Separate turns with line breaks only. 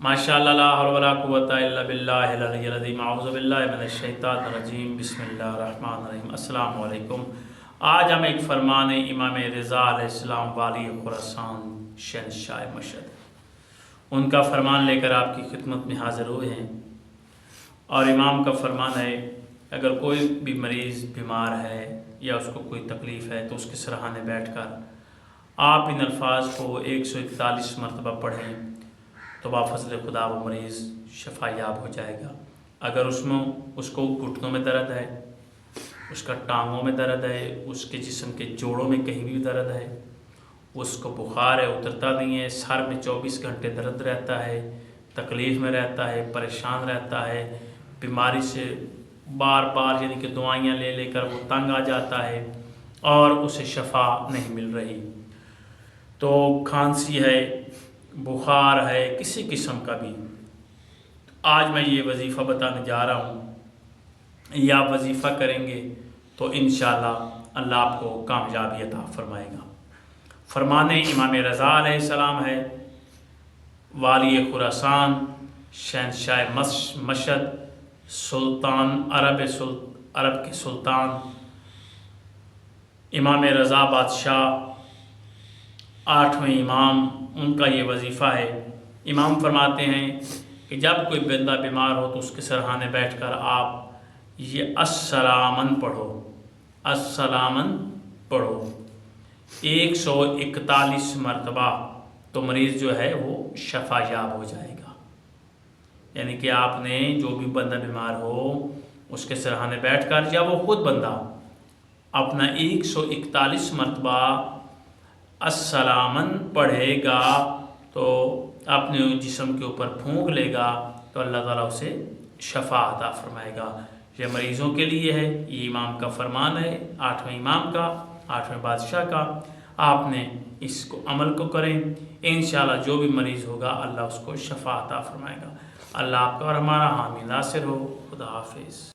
माशाअल्लाह ला हौला वला कुव्वता इल्ला बिल्लाहिल अलिय्यिल अज़ीम। अऊज़ु बिल्लाहि मिनश शैतानिर रजीम। बिस्मिल्लाहिर रहमानिर रहीम। अस्सलामु अलैकुम। आज हम एक फरमान इमाम रिज़ा अलैहिस्सलाम वाली खुरासान शहंशाह मशहद उनका फरमान लेकर आपकी खिदमत में हाज़िर हुए हैं। और इमाम का फरमान है, अगर कोई भी मरीज़ बीमार है या उसको कोई तकलीफ़ है तो उसके सराहने बैठकर आप इन अल्फाज को 141 मरतबा पढ़ें तो बाफज़ल खुदा वो मरीज़ शफायाब हो जाएगा। अगर उसको घुटनों में दर्द है, उसका टांगों में दर्द है, उसके जिस्म के जोड़ों में कहीं भी दर्द है, उसको बुखार है, उतरता नहीं है, सर में 24 घंटे दर्द रहता है, तकलीफ़ में रहता है, परेशान रहता है, बीमारी से बार बार यानी कि दवाइयाँ ले लेकर वो तंग आ जाता है और उसे शफा नहीं मिल रही, तो खांसी है, बुखार है, किसी किस्म का भी, आज मैं ये वजीफ़ा बताने जा रहा हूँ। या वजीफ़ा करेंगे तो इंशाअल्लाह अल्लाह आपको कामयाबी अता फरमाएगा। फरमाने इमाम रज़ा अलैहिस्सलाम है, वाली खुरासान, शहंशाह मशहद, सुल्तान अरब के सुल्तान इमाम रज़ा बादशाह, 8वें इमाम, उनका ये वजीफ़ा है। इमाम फरमाते हैं कि जब कोई बंदा बीमार हो तो उसके सरहाने बैठकर आप ये अस्सलामन पढ़ो, अस्सलामन पढ़ो 141 मरतबा, तो मरीज़ जो है वो शफायाब हो जाएगा। यानी कि आपने जो भी बंदा बीमार हो उसके सरहाने बैठकर या वो खुद बंदा अपना 141 मरतबा अस्सलामन पढ़ेगा तो अपने जिस्म के ऊपर फूंक लेगा तो अल्लाह ताला उसे शफा अता फरमाएगा। ये मरीज़ों के लिए है, ये इमाम का फरमान है, 8वें इमाम का, 8वें बादशाह का। आपने इसको अमल को करें, इंशाअल्लाह जो भी मरीज़ होगा अल्लाह उसको शफा अता फरमाएगा। अल्लाह आपका और हमारा हामी नासिर हो। खुदा हाफिज़।